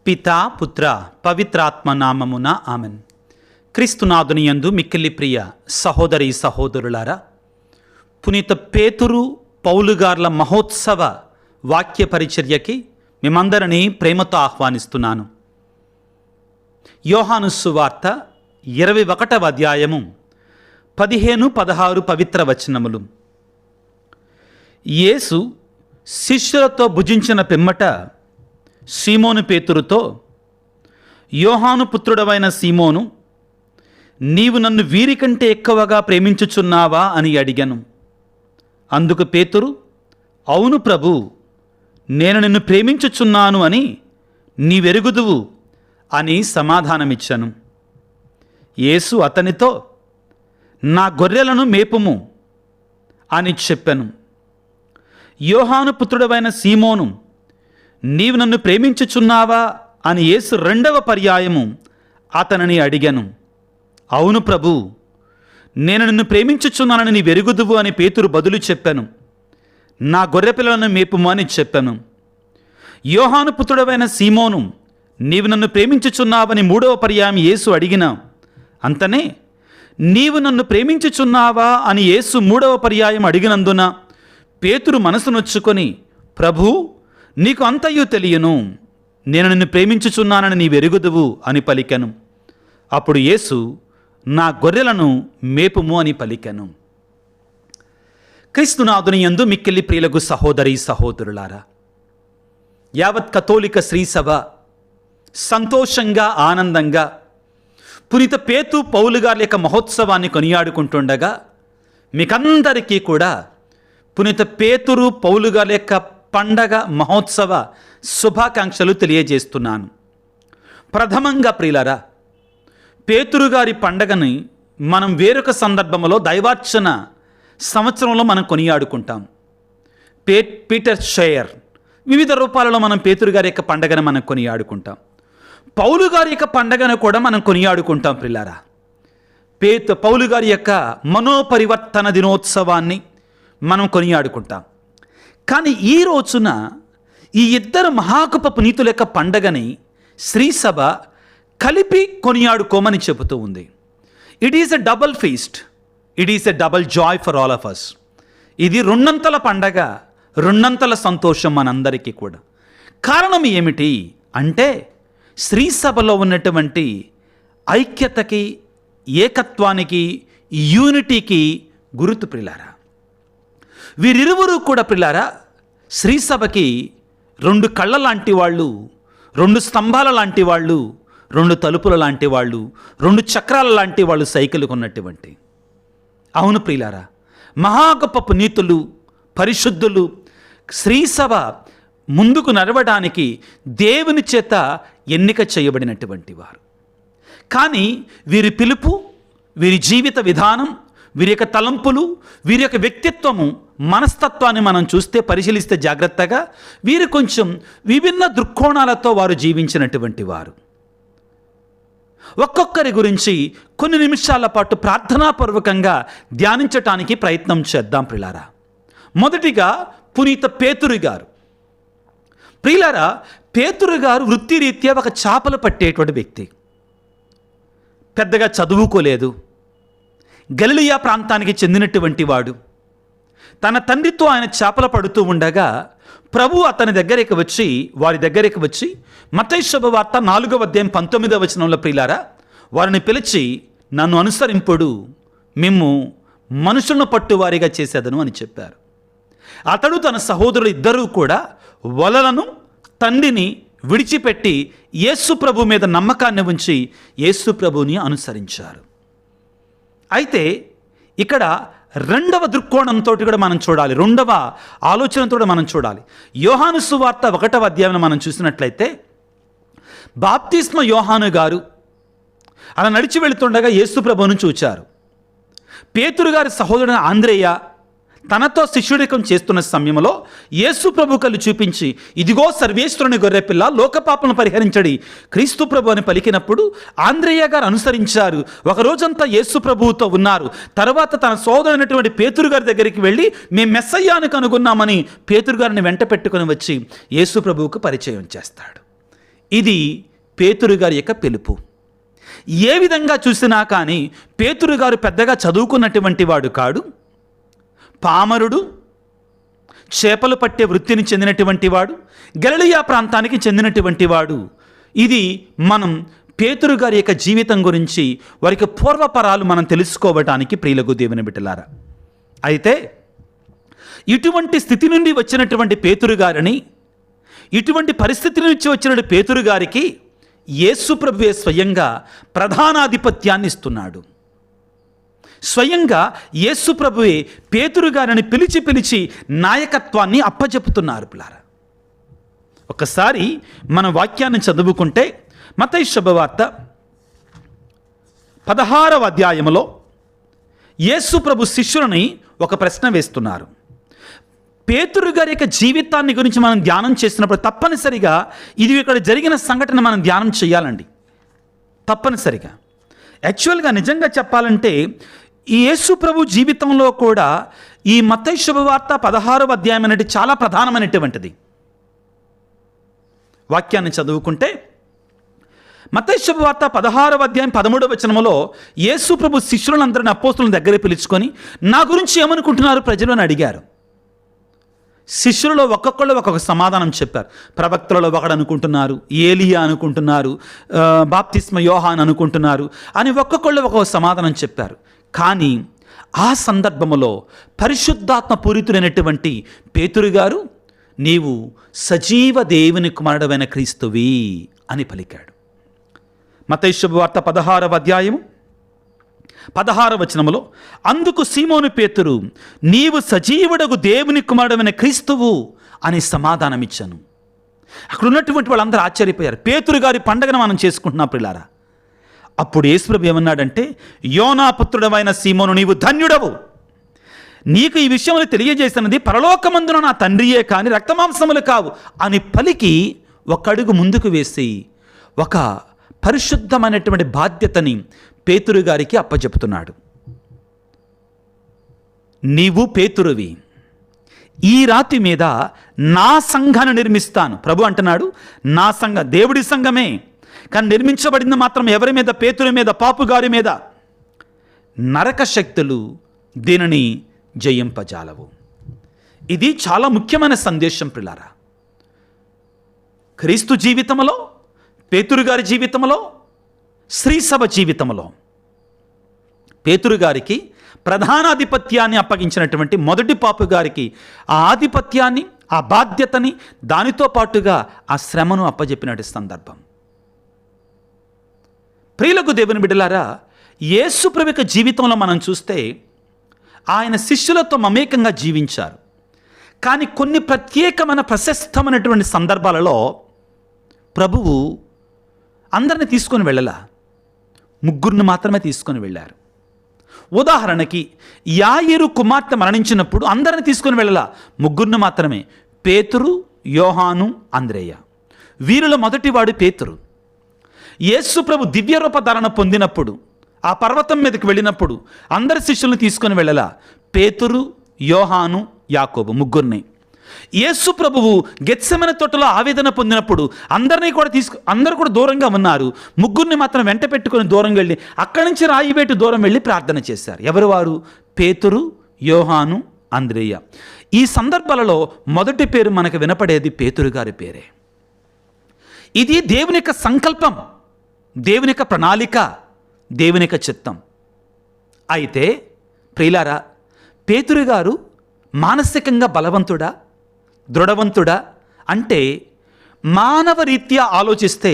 పితా పుత్ర పవిత్రాత్మ నామమున ఆమెన్. క్రీస్తునాథుని యందు మిక్కిలి ప్రియ సహోదరి సహోదరులారా, పునీత పేతురు పౌలుగార్ల మహోత్సవ వాక్య పరిచర్యకి మిమ్మందరినీ ప్రేమతో ఆహ్వానిస్తున్నాను. యోహాను సువార్త 21వ అధ్యాయము 15-16 పవిత్ర వచనములు. యేసు శిష్యులతో భుజించిన పిమ్మట సీమోను పేతురుతో, యోహాను పుత్రుడవైన సీమోను, నీవు నన్ను వీరికంటే ఎక్కువగా ప్రేమించుచున్నావా అని అడిగాను. అందుకు పేతురు, అవును ప్రభు, నేను నిన్ను ప్రేమించుచున్నాను అని నీవెరుగుదువు అని సమాధానమిచ్చాను. యేసు అతనితో, నా గొర్రెలను మేపుము అని చెప్పాను. యోహాను పుత్రుడవైన సీమోను, నీవు నన్ను ప్రేమించుచున్నావా అని యేసు 2వ పర్యాయము అతనిని అడిగాను. అవును ప్రభు, నేను నిన్ను ప్రేమించుచున్నానని నీ వెరుగుదువు అని పేతురు బదులు చెప్పాను. నా గొర్రెపిల్లలను మేపుము అని చెప్పాను. యోహాను పుత్రుడవైన సీమోను, నీవు నన్ను ప్రేమించుచున్నావని 3వ పర్యాయం యేసు అడిగిన అంతనే, నీవు నన్ను ప్రేమించుచున్నావా అని యేసు 3వ పర్యాయం అడిగినందున పేతురు మనసు నొచ్చుకొని, ప్రభు, నీకు అంతయు తెలియను, నేను నిన్ను ప్రేమించుచున్నానని నీ వెరుగుదువు అని పలికెను. అప్పుడు యేసు, నా గొర్రెలను మేపుము అని పలికెను. క్రీస్తునాథుని యందు మిక్కిలి ప్రియులకు సహోదరి సహోదరులారా, యావత్ కథోలిక శ్రీసభ సంతోషంగా ఆనందంగా పునీత పేతు పౌలుగార్ల యొక్క మహోత్సవాన్ని కొనియాడుకుంటుండగా మీకందరికీ కూడా పునీత పేతురు పౌలుగార్ల యొక్క పండగ మహోత్సవ శుభాకాంక్షలు తెలియజేస్తున్నాను. ప్రథమంగా ప్రియులారా, పేతురు గారి పండగని మనం వేరొక సందర్భంలో దైవార్చన సంవత్సరంలో మనం కొనియాడుకుంటాం. పీటర్ షేయర్ వివిధ రూపాలలో మనం పేతురు గారి యొక్క పండగను మనం కొనియాడుకుంటాం. పౌలు గారి యొక్క పండగను కూడా మనం కొనియాడుకుంటాం. ప్రియులారా, పౌలు గారి యొక్క మనోపరివర్తన దినోత్సవాన్ని మనం కొనియాడుకుంటాం. కానీ ఈ రోజున ఈ ఇద్దరు మహాగొప్ప పునీతుల యొక్క పండగని శ్రీసభ కలిపి కొనియాడుకోమని చెబుతూ ఉంది. It is a double feast, it is a double joy for all of us. ఇది రెండంతల పండగ, రెండంతల సంతోషం మనందరికీ కూడా. కారణం ఏమిటి అంటే, శ్రీసభలో ఉన్నటువంటి ఐక్యతకి, ఏకత్వానికి, యూనిటీకి గుర్తు. ప్రియులారా, వీరిరువురు కూడా ప్రియులారా శ్రీసభకి 2 కళ్ళ లాంటి వాళ్ళు, 2 స్తంభాల లాంటి వాళ్ళు, 2 తలుపుల లాంటి వాళ్ళు, 2 చక్రాల లాంటి వాళ్ళు సైకిల్కి ఉన్నటువంటి. అవును ప్రియులారా, మహా గొప్ప పునీతులు, పరిశుద్ధులు శ్రీసభ ముందుకు నడవడానికి దేవుని చేత ఎన్నిక చేయబడినటువంటి వారు. కానీ వీరి పిలుపు, వీరి జీవిత విధానం, వీరి యొక్క తలంపులు, వీరి యొక్క వ్యక్తిత్వము, మనస్తత్వాన్ని మనం చూస్తే, పరిశీలిస్తే జాగ్రత్తగా, వీరు కొంచెం విభిన్న దృక్కోణాలతో వారు జీవించినటువంటి వారు. ఒక్కొక్కరి గురించి కొన్ని నిమిషాల పాటు ప్రార్థనాపూర్వకంగా ధ్యానించటానికి ప్రయత్నం చేద్దాం ప్రియులారా. మొదటిగా పునీత పేతురు గారు. ప్రియులారా, పేతురు గారు వృత్తిరీత్యా ఒక చేపలు పట్టేటువంటి వ్యక్తి. పెద్దగా చదువుకోలేదు, గలిలయ ప్రాంతానికి చెందినటువంటి వాడు. తన తండ్రితో ఆయన చేపలు పడుతూ ఉండగా ప్రభు అతని దగ్గరికి వచ్చి, వారి దగ్గరికి వచ్చి, మత్తయి శుభవార్త 4వ అధ్యాయం 19వ వచనంలో ప్రియులారా, వారిని పిలిచి, నన్ను అనుసరింపుడు, మిమ్ము మనుషులను పట్టువారిగా చేసేదను అని చెప్పారు. అతడు తన సహోదరులు ఇద్దరూ కూడా వలలను, తండ్రిని విడిచిపెట్టి యేసు ప్రభు మీద నమ్మకాన్ని ఉంచి యేసు ప్రభుని అనుసరించారు. అయితే ఇక్కడ 2వ దృక్కోణంతో కూడా మనం చూడాలి, 2వ ఆలోచనతో మనం చూడాలి. యోహాను సువార్త 1వ అధ్యాయం మనం చూసినట్లయితే, బాప్తిస్మ యోహాను గారు అలా నడిచి వెళుతుండగా యేసు ప్రభువును చూచారు. పేతురు గారి సహోదరుడు ఆంద్రేయ తనతో శిష్యుడికం చేస్తున్న సమయంలో యేసు ప్రభు కళ్ళు చూపించి, ఇదిగో సర్వేశ్వరుని గొర్రెపిల్ల, లోకపాపలను పరిహరించడి క్రీస్తు ప్రభు అని పలికినప్పుడు ఆంద్రేయ గారు అనుసరించారు. ఒక రోజంతా యేసు ప్రభువుతో ఉన్నారు. తర్వాత తన సోదరుడైనటువంటి పేతురు గారి దగ్గరికి వెళ్ళి, మేము మెస్సయ్యాను కనుగొన్నామని పేతురు గారిని వెంట పెట్టుకుని వచ్చి యేసు ప్రభువుకు పరిచయం చేస్తాడు. ఇది పేతురు గారి యొక్క పిలుపు. ఏ విధంగా చూసినా కానీ పేతురు గారు పెద్దగా చదువుకున్నటువంటి వాడు కాడు, పామరుడు, చేపలు పట్టే వృత్తిని చెందినటువంటి వాడు, గలిలయ ప్రాంతానికి చెందినటువంటి వాడు. ఇది మనం పేతురు గారి యొక్క జీవితం గురించి, వారికి పూర్వపరాలు మనం తెలుసుకోవటానికి ప్రియులకు దేవుని బిడ్డలారా. అయితే ఇటువంటి స్థితి నుండి వచ్చినటువంటి పేతురు గారిని, ఇటువంటి పరిస్థితి నుంచి వచ్చిన పేతురు గారికి యేసు ప్రభువే స్వయంగా ప్రధానాధిపత్యాన్ని ఇస్తున్నాడు. స్వయంగా యేసు ప్రభువే పేతురు గారిని పిలిచి నాయకత్వాన్ని అప్పచెపుతున్నారు పిల్లారా. ఒకసారి మన వాక్యాన్ని చదువుకుంటే మత్తయి శుభవార్త 16వ అధ్యాయములో యేసు ప్రభు శిష్యులని ఒక ప్రశ్న వేస్తున్నారు. పేతురు గారి యొక్క జీవితాన్ని గురించి మనం ధ్యానం చేసినప్పుడు తప్పనిసరిగా ఇది ఇక్కడ జరిగిన సంఘటన మనం ధ్యానం చేయాలండి, తప్పనిసరిగా. యాక్చువల్గా నిజంగా చెప్పాలంటే ఈ యేసు ప్రభు జీవితంలో కూడా ఈ మత్తయి శుభవార్త 16వ అధ్యాయం అనేది చాలా ప్రధానమైనటువంటిది. వాక్యాన్ని చదువుకుంటే మత్తయి శుభవార్త 16వ అధ్యాయం 13వ వచనములో యేసు ప్రభు శిష్యులందరిని అపోస్తులను దగ్గర పిలుచుకొని నా గురించి ఏమనుకుంటున్నారు ప్రజలు అని అడిగారు. శిష్యులలో ఒక్కొక్కళ్ళు ఒక్కొక్క సమాధానం చెప్పారు. ప్రవక్తలలో ఒకడు అనుకుంటున్నారు, ఏలియా అనుకుంటున్నారు, బాప్తిస్మ యోహాన్ అనుకుంటున్నారు అని ఒక్కొక్కళ్ళు ఒక్కొక్క సమాధానం చెప్పారు. కానీ ఆ సందర్భములో పరిశుద్ధాత్మ పూరితుడైనటువంటి పేతురు గారు నీవు సజీవ దేవుని కుమారుడైన క్రీస్తువి అని పలికాడు. మత్తయి శుభవార్త 16వ అధ్యాయం 16వ వచనములో అందుకు సీమోను పేతురు నీవు సజీవుడగు దేవుని కుమారుడైన క్రీస్తువు అని సమాధానమిచ్చాను. అక్కడ ఉన్నటువంటి వాళ్ళందరూ ఆశ్చర్యపోయారు. పేతురు గారి పండగను మనం చేసుకుంటున్నాం ప్రియులారా. అప్పుడు యేసు ప్రభు ఏమన్నాడంటే, యోనా పుత్రుడవైన సీమోను నీవు ధన్యుడవు, నీకు ఈ విషయములు తెలియజేసినది పరలోకమందున నా తండ్రియే కానీ రక్తమాంసములు కావు అని పలికి ఒక అడుగు ముందుకు వేసి ఒక పరిశుద్ధమైనటువంటి బాధ్యతని పేతురు గారికి అప్పచెపుతున్నాడు. నీవు పేతురువి, ఈ రాతి మీద నా సంఘాన్ని నిర్మిస్తాను. ప్రభు అంటున్నాడు నా సంఘం, దేవుడి సంఘమే, కానీ నిర్మించబడింది మాత్రం ఎవరి మీద? పేతురు మీద, పాపుగారి మీద. నరక శక్తులు దీనిని జయింపజాలవు. ఇది చాలా ముఖ్యమైన సందేశం ప్రియులారా. క్రీస్తు జీవితంలో, పేతురు గారి జీవితంలో, శ్రీసభ జీవితంలో పేతురు గారికి ప్రధానాధిపత్యాన్ని అప్పగించినటువంటి మొదటి పాపు గారికి ఆ ఆధిపత్యాన్ని, ఆ బాధ్యతని, దానితో పాటుగా ఆ శ్రమను అప్పజెప్పినటువంటి సందర్భం. ప్రియులకు దేవుని బిడ్డలారా, యేసు ప్రభు యొక్క జీవితంలో మనం చూస్తే ఆయన శిష్యులతో మమేకంగా జీవించారు. కానీ కొన్ని ప్రత్యేకమైన ప్రశస్తమైనటువంటి సందర్భాలలో ప్రభువు అందరిని తీసుకొని వెళ్ళలా, ముగ్గురిని మాత్రమే తీసుకొని వెళ్ళారు. ఉదాహరణకి యాయిరు కుమార్తె మరణించినప్పుడు అందరిని తీసుకొని వెళ్ళలా, ముగ్గురిని మాత్రమే, పేతురు, యోహాను, అంద్రేయ. వీరిలో మొదటివాడు పేతురు. యేసు ప్రభు దివ్యరూప ధారణ పొందినప్పుడు ఆ పర్వతం మీదకి వెళ్ళినప్పుడు అందరి శిష్యులను తీసుకొని వెళ్ళలా, పేతురు, యోహాను, యాకోబు ముగ్గురిని. యేసు ప్రభువు గెత్సెమనే తోటలో ఆవేదన పొందినప్పుడు అందరూ కూడా దూరంగా ఉన్నారు, ముగ్గురిని మాత్రం వెంట పెట్టుకొని దూరంగా వెళ్ళి అక్కడి నుంచి రాయివేటు దూరం వెళ్ళి ప్రార్థన చేశారు. ఎవరు వారు? పేతురు, యోహాను, అంద్రేయ. ఈ సందర్భాలలో మొదటి పేరు మనకు వినపడేది పేతురు గారి పేరే. ఇది దేవుని యొక్క సంకల్పం, దేవుని యొక్క ప్రణాళిక, దేవుని యొక్క చిత్తం. అయితే ప్రియులారా, పేతురు గారు మానసికంగా బలవంతుడా, దృఢవంతుడా అంటే మానవ రీత్యా ఆలోచిస్తే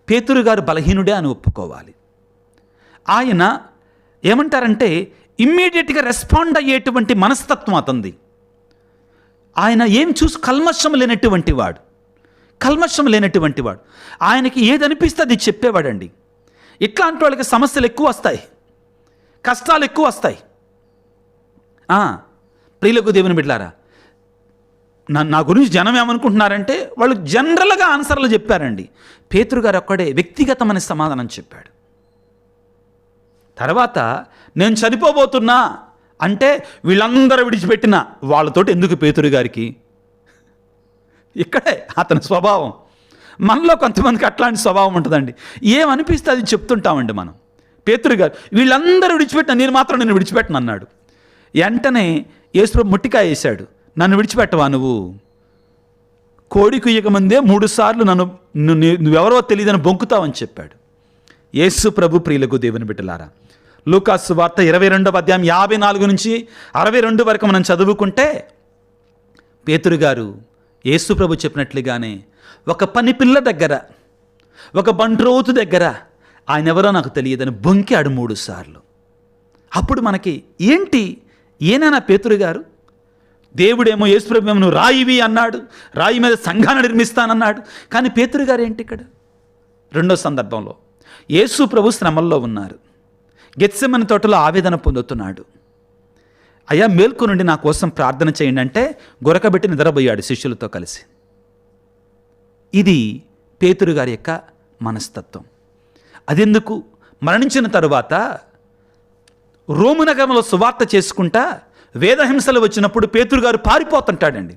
పేతురు గారు బలహీనుడే అని ఒప్పుకోవాలి. ఆయన ఏమంటారంటే ఇమ్మీడియట్గా రెస్పాండ్ అయ్యేటువంటి మనస్తత్వం అతంది. ఆయన ఏం చూసి కల్మషం లేనటువంటి వాడు, ఆయనకి ఏది అనిపిస్తే అది చెప్పేవాడండి. ఇట్లాంటి వాళ్ళకి సమస్యలు ఎక్కువ వస్తాయి, కష్టాలు ఎక్కువ వస్తాయి. ప్రియులకు దేవుని బిడ్డలారా, నా గురించి జనం ఏమనుకుంటున్నారంటే వాళ్ళు జనరల్గా ఆన్సర్లు చెప్పారండి. పేతురు గారు ఒక్కడే వ్యక్తిగతమైన సమాధానం చెప్పాడు. తర్వాత నేను చనిపోబోతున్నా అంటే వీళ్ళందరూ విడిచిపెట్టిన వాళ్ళతోటి ఎందుకు పేతురు గారికి? ఇక్కడే అతని స్వభావం. మనలో కొంతమందికి అట్లాంటి స్వభావం ఉంటుందండి. ఏమనిపిస్తే అది చెప్తుంటామండి మనం. పేతురు గారు వీళ్ళందరూ విడిచిపెట్టిన నేను విడిచిపెట్టను అన్నాడు. వెంటనే యేసుప్రభు ముట్టికాయ వేశాడు. నన్ను విడిచిపెట్టవా నువ్వు? కోడి కుయ్యకముందే 3 సార్లు నువ్వెవరో తెలియదని బొంకుతావని చెప్పాడు. యేసు ప్రభు ప్రియులకు దేవుని బిడ్డలారా, లూకాసు సువార్త 22వ అధ్యాయం 54 నుంచి 62 వరకు మనం చదువుకుంటే పేతురు గారు యేసు ప్రభు చెప్పినట్లుగానే ఒక పని పిల్ల దగ్గర, ఒక బంట్రోతు దగ్గర ఆయన ఎవరో నాకు తెలియదని బొంకాడు 3 సార్లు. అప్పుడు మనకి ఏంటి ఏనైనా పేతురు గారు, దేవుడేమో యేసుప్రభు ఏమో నువ్వు రాయివి అన్నాడు, రాయి మీద సంఘాన్ని నిర్మిస్తానన్నాడు. కానీ పేతురు గారు ఏంటి ఇక్కడ? రెండో సందర్భంలో యేసు ప్రభు శ్రమల్లో ఉన్నారు. గెత్సెమని తోటలో ఆవేదన పొందుతున్నాడు. అయ్యా మేల్కొనుండి నా కోసం ప్రార్థన చేయండి అంటే గొరకబెట్టి నిద్రపోయాడు శిష్యులతో కలిసి. ఇది పేతురు గారి యొక్క మనస్తత్వం. అదెందుకు? మరణించిన తరువాత రోము నగరంలో సువార్త చేసుకుంటా వేదహింసలు వచ్చినప్పుడు పేతురు గారు పారిపోతుంటాడండి.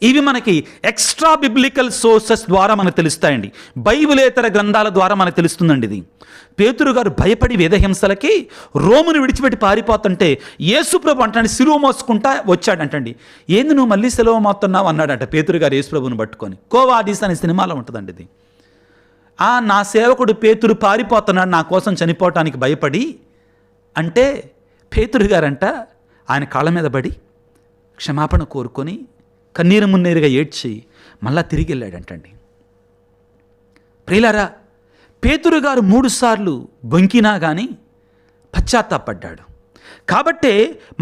ఇవి మనకి ఎక్స్ట్రా బిబ్లికల్ సోర్సెస్ ద్వారా మనకు తెలుస్తాయండి. బైబిలేతర గ్రంథాల ద్వారా మనకు తెలుస్తుందండి. ఇది పేతురు గారు భయపడి వేదహింసలకి రోమును విడిచిపెట్టి పారిపోతుంటే యేసుప్రభు అంటాడు సిలువ మోసుకుంటా వచ్చాడంటండి. ఏంది నువ్వు మళ్ళీ సిలువ మోస్తున్నావు అన్నాడంట పేతురు గారు యేసుప్రభుని పట్టుకొని. కోవాడీస్ అనే సినిమాలో ఉంటుందండి ఇది. నా సేవకుడు పేతురు పారిపోతున్నాడు నా కోసం చనిపోవటానికి భయపడి అంటే పేతురు గారంట ఆయన కాళ్ళ మీద పడి క్షమాపణ కోరుకొని కన్నీరు మున్నీరుగా ఏడ్చి మళ్ళా తిరిగి వెళ్ళాడంటండి. ప్రియులారా, పేతురు గారు 3 సార్లు బొంకినా కానీ పశ్చాత్తాపడ్డాడు. కాబట్టే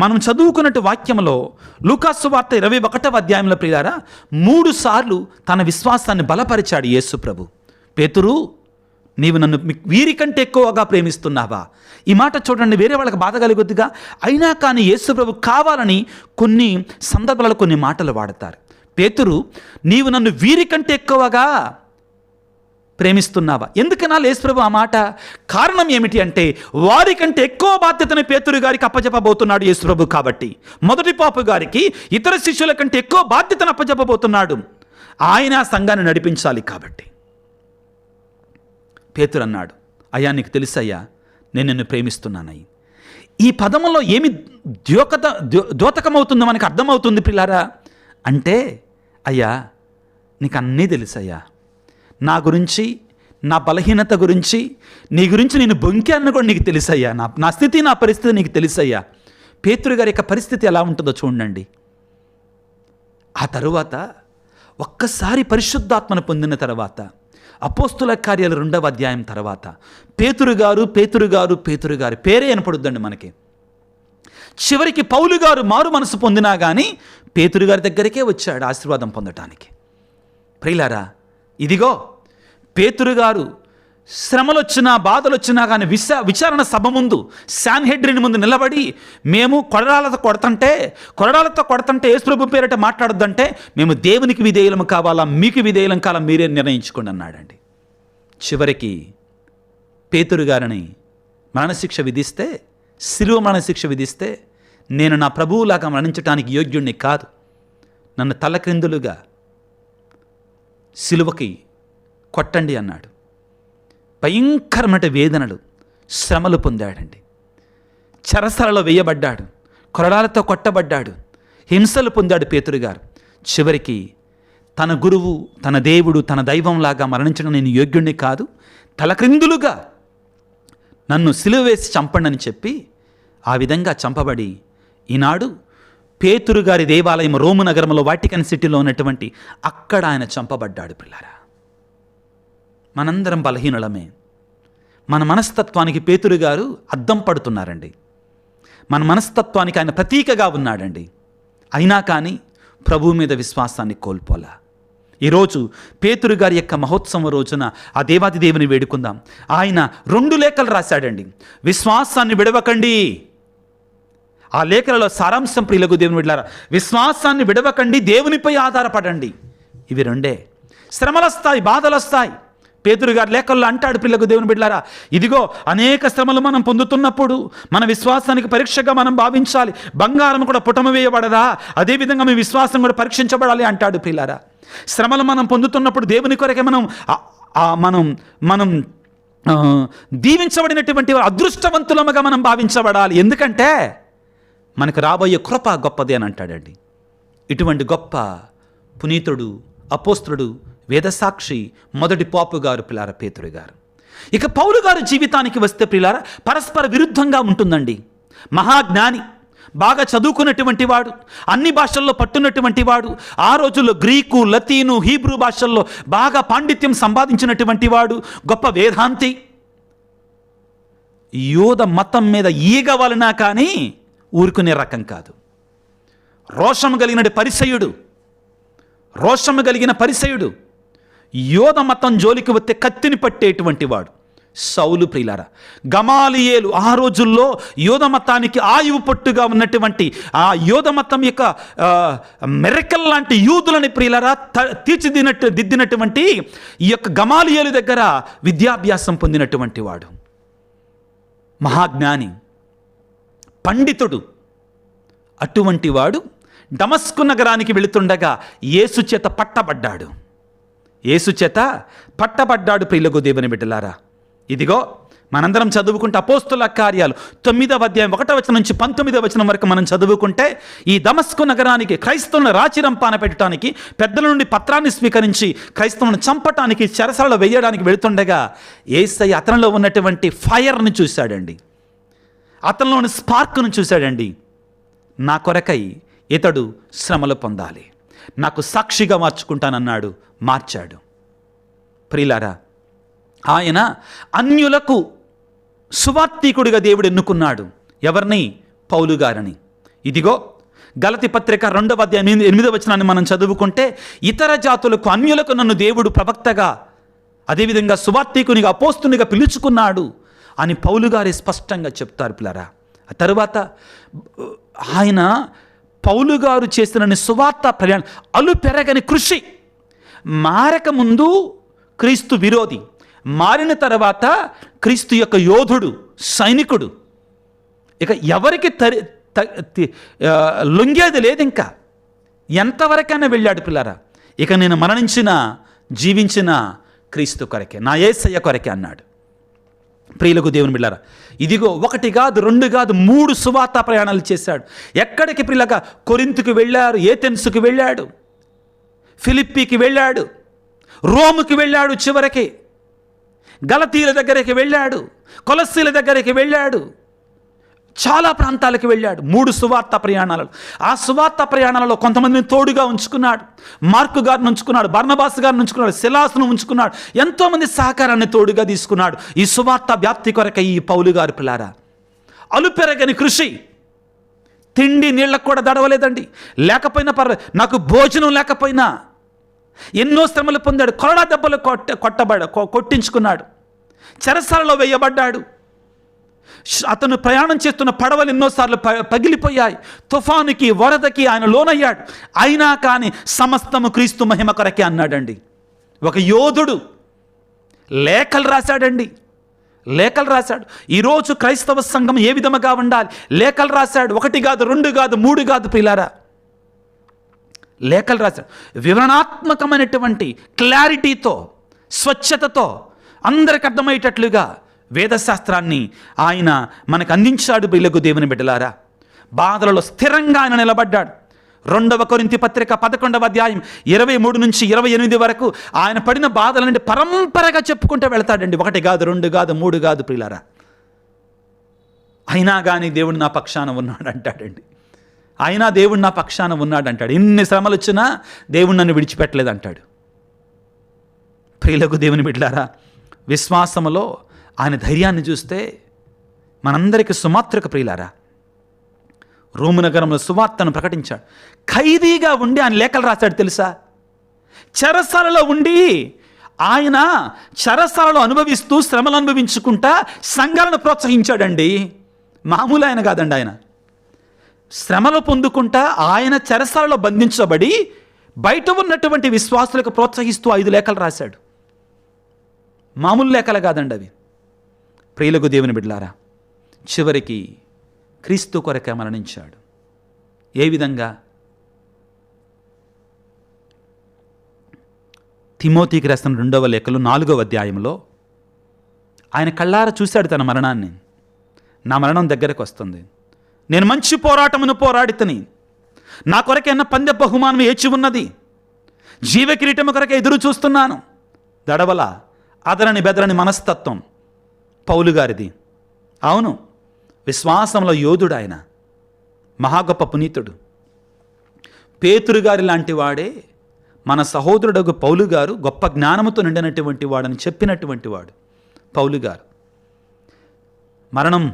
మనం చదువుకున్నట్టు వాక్యంలో లూకాసు వార్త 21వ అధ్యాయంలో ప్రియులారా 3 సార్లు తన విశ్వాసాన్ని బలపరిచాడు యేసు ప్రభు. పేతురు, నీవు నన్ను వీరికంటే ఎక్కువగా ప్రేమిస్తున్నావా? ఈ మాట చూడండి, వేరే వాళ్ళకి బాధ కలుగుద్దిగా. అయినా కానీ యేసు ప్రభు కావాలని కొన్ని సందర్భాలలో కొన్ని మాటలు వాడతారు. పేతురు, నీవు నన్ను వీరికంటే ఎక్కువగా ప్రేమిస్తున్నావా? ఎందుకనాలి యేసు ప్రభు ఆ మాట? కారణం ఏమిటి అంటే వారికంటే ఎక్కువ బాధ్యతను పేతురు గారికి అప్పచెప్పబోతున్నాడు యేసు ప్రభు. కాబట్టి మొదటి పాపు గారికి ఇతర శిష్యుల కంటే ఎక్కువ బాధ్యతను అప్పచెప్పబోతున్నాడు. ఆయన సంఘాన్ని నడిపించాలి. కాబట్టి పేతురు అన్నాడు, అయ్యా నీకు తెలుసయ్యా నేను నిన్ను ప్రేమిస్తున్నానయ్యి. ఈ పదములో ఏమి ద్యోతకమవుతుందో మనకు అర్థమవుతుంది పిల్లారా. అంటే అయ్యా నీకు అన్నీ తెలుసయ్యా, నా గురించి, నా బలహీనత గురించి, నీ గురించి నేను బొంకాను కూడా నీకు తెలుసయ్యా, నా స్థితి, నా పరిస్థితి నీకు తెలుసయ్యా. పేతురు గారి యొక్క పరిస్థితి ఎలా ఉంటుందో చూడండి. ఆ తరువాత ఒక్కసారి పరిశుద్ధాత్మను పొందిన తర్వాత అపోస్తుల కార్యాలు 2వ అధ్యాయం తర్వాత పేతురు గారు పేరే వినపడుద్దండి మనకి. చివరికి పౌలు గారు మారు మనసు పొందినా కానీ పేతురు గారి దగ్గరికే వచ్చాడు ఆశీర్వాదం పొందటానికి. ప్రియులారా, ఇదిగో పేతురు గారు శ్రమలు వచ్చినా బాధలు వచ్చినా కానీ విచారణ సభ ముందు శాన్హెడ్రిన్ ముందు నిలబడి మేము కొరడాలతో కొడతంటే యేసుప్రభు పేరిట మాట్లాడొద్దంటే మేము దేవునికి విధేయులం కావాలా, మీకు విధేయులం కావాలా మీరే నిర్ణయించుకోండి అన్నాడండి. చివరికి పేతురు గారిని మరణశిక్ష విధిస్తే, శిలువ మరణశిక్ష విధిస్తే నేను నా ప్రభువులాగా మరణించడానికి యోగ్యుణ్ణి కాదు, నన్ను తలక్రిందులుగా శిలువకి కొట్టండి అన్నాడు. భయంకరమైన వేదనలు, శ్రమలు పొందాడండి. చెరసలలో వేయబడ్డాడు, కొరడాలతో కొట్టబడ్డాడు, హింసలు పొందాడు పేతురు గారు. చివరికి తన గురువు, తన దేవుడు, తన దైవంలాగా మరణించడం నేను యోగ్యుణ్ణి కాదు, తలక్రిందులుగా నన్ను సిలువ వేసి చంపండి అని చెప్పి ఆ విధంగా చంపబడి ఈనాడు పేతురు గారి దేవాలయం రోము నగరంలో వాటికన్ సిటీలో ఉన్నటువంటి అక్కడ ఆయన చంపబడ్డాడు. పిల్లారా, మనందరం బలహీనులమే. మన మనస్తత్వానికి పేతురు గారు అద్దం పడుతున్నారండి. మన మనస్తత్వానికి ఆయన ప్రతీకగా ఉన్నాడండి. అయినా కానీ ప్రభు మీద విశ్వాసాన్ని కోల్పోలా. ఈరోజు పేతురు గారి యొక్క మహోత్సవం రోజున ఆ దేవాది దేవుని వేడుకుందాం. ఆయన 2 లేఖలు రాశాడండి. విశ్వాసాన్ని విడవకండి. ఆ లేఖలలో సారాంశం ప్రియులకు దేవుని విడలారా, విశ్వాసాన్ని విడవకండి, దేవునిపై ఆధారపడండి. ఇవి 2. శ్రమలు వస్తాయి, బాధలు వస్తాయి, పేతురు గారు లేఖల్లో అంటాడు, పిల్లకు దేవుని బిడ్డలారా, ఇదిగో అనేక శ్రమలు మనం పొందుతున్నప్పుడు మన విశ్వాసానికి పరీక్షగా మనం భావించాలి. బంగారం కూడా పుటమ వేయబడదా, అదేవిధంగా మీ విశ్వాసం కూడా పరీక్షించబడాలి అంటాడు. పిల్లారా, శ్రమలు మనం పొందుతున్నప్పుడు దేవుని కొరకే మనం దీవించబడినటువంటి అదృష్టవంతులముగా మనం భావించబడాలి. ఎందుకంటే మనకు రాబోయే కృప గొప్పది అని అంటాడండి. ఇటువంటి గొప్ప పునీతుడు, అపోస్తులుడు, వేదసాక్షి, మొదటి పోపు గారు పిల్లార పేతురు గారు. ఇక పౌలు గారు జీవితానికి వస్తే పిల్లార పరస్పర విరుద్ధంగా ఉంటుందండి. మహాజ్ఞాని, బాగా చదువుకున్నటువంటి వాడు, అన్ని భాషల్లో పట్టున్నటువంటి వాడు, ఆ రోజుల్లో గ్రీకు, లతీను, హీబ్రూ భాషల్లో బాగా పాండిత్యం సంపాదించినటువంటి వాడు, గొప్ప వేదాంతి. యూద మతం మీద ఈగ వలన కానీ ఊరుకునే రకం కాదు. రోషము కలిగిన పరిసయుడు, యోధ మతం జోలికి వస్తే కత్తిని పట్టేటువంటి వాడు సౌలు. ప్రియులారా, గమాలియేలు ఆ రోజుల్లో యోధ మతానికి ఆయువు పట్టుగా ఉన్నటువంటి ఆ యోధ మతం యొక్క మెరకల్ లాంటి యూదులని ప్రియులారా దిద్దినటువంటి ఈ యొక్క గమాలియేలు దగ్గర విద్యాభ్యాసం పొందినటువంటి వాడు, మహాజ్ఞాని, పండితుడు. అటువంటి వాడు దమస్కు నగరానికి వెళుతుండగా యేసు చేత పట్టబడ్డాడు. ప్రియులకు దేవుని బిడ్డలారా, ఇదిగో మనందరం చదువుకుంటే అపోస్తుల కార్యాలు 9వ అధ్యాయం 1వ వచనం నుంచి 19వ వచనం వరకు మనం చదువుకుంటే, ఈ దమస్కు నగరానికి క్రైస్తవులను రాచిరంపాన పెట్టడానికి పెద్దల నుండి పత్రాన్ని స్వీకరించి క్రైస్తవులను చంపటానికి, చెరసాలలో వేయడానికి వెళుతుండగా యేసయ్య అతనిలో ఉన్నటువంటి ఫైర్ని చూశాడండి, అతనిలోని స్పార్క్ను చూశాడండి. నా కొరకై ఇతడు శ్రమలు పొందాలి, నాకు సాక్షిగా మార్చాడు. ప్రియులారా, ఆయన అన్యులకు సువార్తికుడిగా దేవుడు ఎన్నుకున్నాడు. ఎవరిని? పౌలు గారిని. ఇదిగో గలతీ పత్రిక 2వ అధ్యాయం 8వ వచనాన్ని మనం చదువుకుంటే, ఇతర జాతులకు, అన్యులకు నన్ను దేవుడు ప్రవక్తగా, అదేవిధంగా సువార్తికునిగా, అపోస్తునిగా పిలుచుకున్నాడు అని పౌలు గారి స్పష్టంగా చెప్తారు. పిల్లరా, ఆ తరువాత ఆయన పౌలు గారు చేసిన సువార్త ప్రయాణం, అలుపెరగని కృషి. మారక ముందు క్రీస్తు విరోధి, మారిన తర్వాత క్రీస్తు యొక్క యోధుడు, సైనికుడు. ఇక ఎవరికి లొంగేది లేదు. ఇంకా ఎంతవరకైనా వెళ్ళాడు. పిల్లరా, ఇక నేను జీవించిన క్రీస్తు కొరకే, నా యేసయ్య కొరకే అన్నాడు. ప్రియులకు దేవుని బిడ్డలారా, ఇదిగో 1 కాదు 2 కాదు 3 సువార్త ప్రయాణాలు చేశాడు. ఎక్కడికి ప్రియులగా? కొరింథుకు వెళ్ళాడు, ఏథెన్సుకు వెళ్ళాడు, ఫిలిప్పీకి వెళ్ళాడు, రోముకి వెళ్ళాడు, చివరికి గలతీల దగ్గరికి వెళ్ళాడు, కొలస్సీల దగ్గరికి వెళ్ళాడు, చాలా ప్రాంతాలకు వెళ్ళాడు. 3 సువార్త ప్రయాణాలు. ఆ సువార్త ప్రయాణాలలో కొంతమందిని తోడుగా ఉంచుకున్నాడు. మార్కు గారిని ఉంచుకున్నాడు, బర్నబాస్ గారిని ఉంచుకున్నాడు, సిలాసును ఉంచుకున్నాడు. ఎంతోమంది సహకారాన్ని తోడుగా తీసుకున్నాడు ఈ సువార్త వ్యాప్తి కొరకై ఈ పౌలు గారు. పిల్లారా, అలుపెరగని కృషి. తిండి నీళ్ళకు కూడా దడవలేదండి. లేకపోయినా పర్వాలేదు, నాకు భోజనం లేకపోయినా ఎన్నో శ్రమలు పొందాడు. కొరడా దెబ్బలు కొట్టించుకున్నాడు, చెరసాలలో వేయబడ్డాడు. అతను ప్రయాణం చేస్తున్న పడవలు ఎన్నోసార్లు పగిలిపోయాయి. తుఫానుకి, వరదకి ఆయన లోనయ్యాడు. అయినా కానీ సమస్తము క్రీస్తు మహిమ కొరకే అన్నాడండి. ఒక యోధుడు లేఖలు రాశాడండి, లేఖలు రాశాడు. ఈరోజు క్రైస్తవ సంఘం ఏ విధముగా ఉండాలి లేఖలు రాశాడు. 1 కాదు 2 కాదు 3 కాదు ప్రియులారా, లేఖలు రాశాడు. వివరణాత్మకమైనటువంటి క్లారిటీతో, స్వచ్ఛతతో, అందరికి అర్థమయ్యేటట్లుగా వేదశాస్త్రాన్ని ఆయన మనకు అందించాడు. ప్రియులకు దేవుని బిడ్డలారా, బాధలలో స్థిరంగా ఆయన నిలబడ్డాడు. 2వ కొరింథీ పత్రిక 11వ అధ్యాయం 23 నుంచి 28 వరకు ఆయన పడిన బాధలన్నీ పరంపరగా చెప్పుకుంటూ వెళతాడండి. 1 కాదు 2 కాదు 3 కాదు ప్రియులారా. అయినా కానీ దేవుడు నా పక్షాన ఉన్నాడు అంటాడండి. అయినా దేవుడు నా పక్షాన ఉన్నాడు అంటాడు. ఎన్ని శ్రమలు వచ్చినా దేవుడు నన్ను విడిచిపెట్టలేదు అంటాడు. ప్రియులకు దేవుని బిడ్డలారా, విశ్వాసములో ఆయన ధైర్యాన్ని చూస్తే మనందరికీ సుమాత్రక. ప్రియులారా, రోము నగరంలో సువార్తను ప్రకటించాడు. ఖైదీగా ఉండి ఆయన లేఖలు రాశాడు తెలుసా. చెరసాలలో ఉండి ఆయన చెరసాలలో అనుభవిస్తూ శ్రమలు అనుభవించుకుంటా సంఘాలను ప్రోత్సహించాడండి. మామూలు ఆయన కాదండి. ఆయన శ్రమలు పొందుకుంటా ఆయన చెరసాలలో బంధించబడి బయట ఉన్నటువంటి విశ్వాసులకు ప్రోత్సహిస్తూ 5 లేఖలు రాశాడు. మామూలు లేఖలు కాదండి అవి. ప్రియులకు దేవుని బిడ్డలారా, చివరికి క్రీస్తు కొరకే మరణించాడు. ఏ విధంగా? తిమోతికి రాసిన 2వ లేఖలో 4వ అధ్యాయంలో ఆయన కళ్ళారా చూశాడు తన మరణాన్ని. నా మరణం దగ్గరకు వస్తుంది, నేను మంచి పోరాటమును పోరాడితని, నా కొరకైనా పందె బహుమానం ఏచి ఉన్నది, జీవకిరీటము కొరకే ఎదురు చూస్తున్నాను. దడవల అదరని బెదరని మనస్తత్వం పౌలు గారిది. అవును, విశ్వాసంలో యోధుడు ఆయన, మహా గొప్ప పునీతుడు. పేతురు గారి లాంటి వాడే మన సహోదరుడు పౌలు గారు, గొప్ప జ్ఞానముతో నిండినటువంటి వాడని చెప్పినటువంటి వాడు పౌలు గారు. మరణం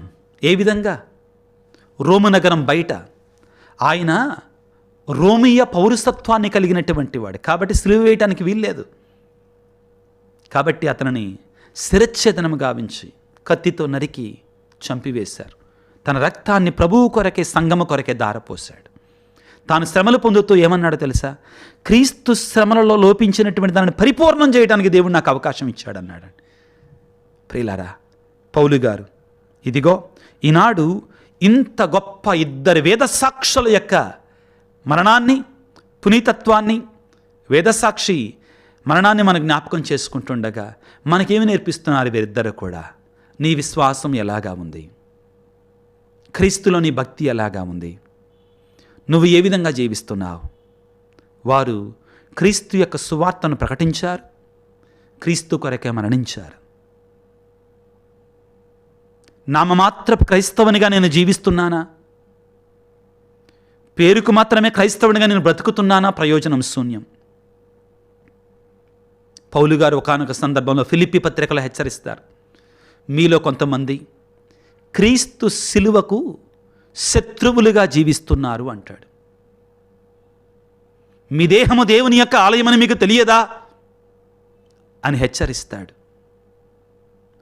ఏ విధంగా? రోము నగరం బయట. ఆయన రోమియ పౌరసత్వాన్ని కలిగినటువంటి వాడు కాబట్టి సిలువ వేయటానికి వీల్లేదు. కాబట్టి అతనిని శిరచ్ఛేదనము గావించి కత్తితో నరికి చంపివేశారు. తన రక్తాన్ని ప్రభువు కొరకే, సంగమ కొరకే దారపోశాడు. తాను శ్రమలు పొందుతూ ఏమన్నాడో తెలుసా? క్రీస్తు శ్రమలలో లోపించినటువంటి దానిని పరిపూర్ణం చేయడానికి దేవుడు నాకు అవకాశం ఇచ్చాడన్నాడు. ప్రియులారా, పౌలు గారు ఇదిగో ఈనాడు ఇంత గొప్ప 2 వేద సాక్షుల యొక్క మరణాన్ని, పునీతత్వాన్ని, వేదసాక్షి మరణాన్ని మనం జ్ఞాపకం చేసుకుంటుండగా మనకేమి నేర్పిస్తున్నారు వీరిద్దరు కూడా? నీ విశ్వాసం ఎలాగా ఉంది? క్రీస్తులో నీ భక్తి ఎలాగా ఉంది? నువ్వు ఏ విధంగా జీవిస్తున్నావు? వారు క్రీస్తు యొక్క సువార్తను ప్రకటించారు, క్రీస్తు కొరకే మరణించారు. నామమాత్రపు క్రైస్తవునిగా నేను జీవిస్తున్నానా? పేరుకు మాత్రమే క్రైస్తవునిగా నేను బ్రతుకుతున్నానా? ప్రయోజనం శూన్యం. పౌలు గారు ఒకానొక సందర్భంలో ఫిలిప్పీ పత్రికలో హెచ్చరిస్తారు, మీలో కొంతమంది క్రీస్తు శిలువకు శత్రువులుగా జీవిస్తున్నారు అంటాడు. మీ దేహము దేవుని యొక్క ఆలయమని మీకు తెలియదా అని హెచ్చరిస్తాడు.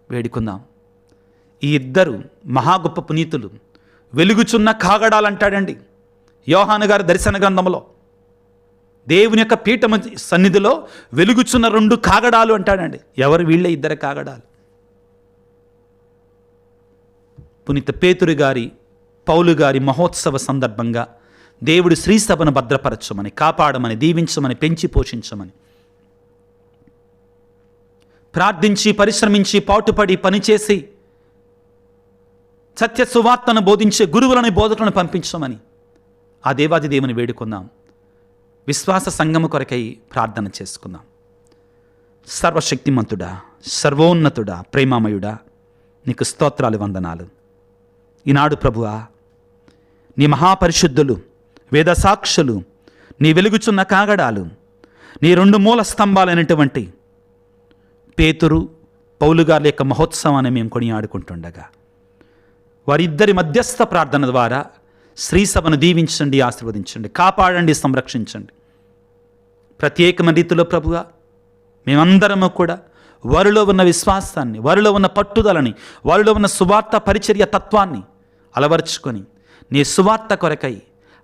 వేడుకుందాం, ఈ 2 మహా గొప్ప పునీతులు వెలుగుచున్న కాగడాలంటాడండి యోహాను గారి దర్శన గ్రంథంలో. దేవుని యొక్క పీఠము సన్నిధిలో వెలుగుచున్న 2 కాగడాలు అంటాడండి. ఎవరు? వీళ్ళే 2 కాగడాలు. పునీత పేతురు గారి, పౌలు గారి మహోత్సవ సందర్భంగా దేవుడు శ్రీసభను భద్రపరచమని, కాపాడమని, దీవించమని, పెంచి పోషించమని ప్రార్థించి, పరిశ్రమించి, పాటుపడి, పనిచేసి సత్య సువార్తను బోధించే గురువులని, బోధకులను పంపించమని ఆ దేవాది దేవుని వేడుకుందాం. విశ్వాస సంగము కొరకై ప్రార్థన చేసుకుందాం. సర్వశక్తిమంతుడా, సర్వోన్నతుడా, ప్రేమామయుడా, నీకు స్తోత్రాలు, వందనాలు. ఈనాడు ప్రభువా, నీ మహాపరిశుద్ధులు, వేదసాక్షులు, నీ వెలుగుచున్న కాగడాలు, నీ 2 మూల స్తంభాలైనటువంటి పేతురు, పౌలు గారి యొక్క మహోత్సవాన్ని మేము కొనియాడుకుంటుండగా వారిద్దరి మధ్యస్థ ప్రార్థన ద్వారా శ్రీసభను దీవించండి, ఆశీర్వదించండి, కాపాడండి, సంరక్షించండి. ప్రత్యేకమైన రీతిలో ప్రభువా, మేమందరము కూడా వారిలో ఉన్న విశ్వాసాన్ని, వారిలో ఉన్న పట్టుదలని, వారిలో ఉన్న సువార్త పరిచర్య తత్వాన్ని అలవర్చుకొని నీ సువార్త కొరకై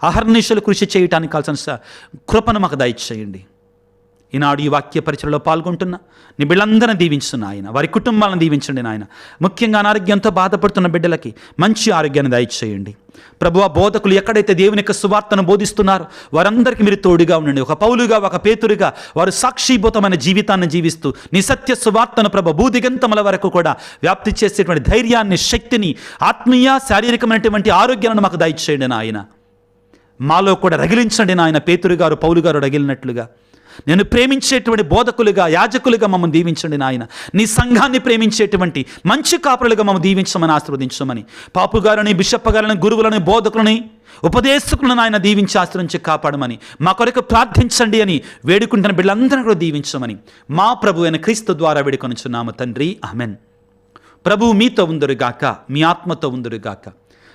అహర్నిశలు కృషి చేయటానికి కావాల్సిన కృపను మాకు దయచేయండి. ఈనాడు ఈ వాక్య పరిచయలో పాల్గొంటున్న నీ బిడ్డలందరినీ దీవించున్న ఆయన, వారి కుటుంబాలను దీవించండి నాయన. ముఖ్యంగా అనారోగ్యంతో బాధపడుతున్న బిడ్డలకి మంచి ఆరోగ్యాన్ని దయచేయండి ప్రభువా. బోధకులు ఎక్కడైతే దేవుని యొక్క సువార్తను బోధిస్తున్నారో వారందరికీ మీరు తోడుగా ఉండండి. ఒక పౌలుగా, ఒక పేతురుగా వారు సాక్షిభూతమైన జీవితాన్ని జీవిస్తూ నీ సత్య సువార్తను ప్రభు భూదిగంతముల వరకు కూడా వ్యాప్తి చేసేటువంటి ధైర్యాన్ని, శక్తిని, ఆత్మీయ శారీరకమైనటువంటి ఆరోగ్యాలను మాకు దయచేయండి నాయన. మాలో కూడా రగిలించండి నాయన. పేతురు గారు, పౌలు గారు రగిలినట్లుగా నేను ప్రేమించేటువంటి బోధకులుగా, యాజకులుగా మమ్మల్ని దీవించండి నాయన. నీ సంఘాన్ని ప్రేమించేటువంటి మంచి కాపురులుగా మమ్మల్ని దీవించమని, ఆశీర్వదించమని, పాపు గారిని, బిషప్ గారిని, గురువులని, బోధకులని, ఉపదేశకులను నాయన దీవించి ఆశ్రయించి కాపాడమని, మా కొరకు ప్రార్థించండి అని వేడుకుంటున్న బిడ్డలందరినీ కూడా దీవించమని మా ప్రభు అయిన క్రీస్తు ద్వారా వేడుకొనుచున్నాము తండ్రి, ఆమెన్. ప్రభువు మీతో ఉందురుగాక, మీ ఆత్మతో ఉందురుగాక.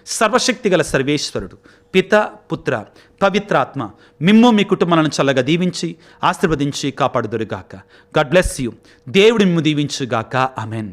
సర్వశక్తి గల సర్వేశ్వరుడు పిత, పుత్ర, పవిత్రాత్మ మిమ్ము మీ కుటుంబాలను చల్లగా దీవించి ఆశీర్వదించి కాపాడుదురుగాక. God bless you. దేవుడు మిమ్ము దీవించుగాక. ఆమెన్.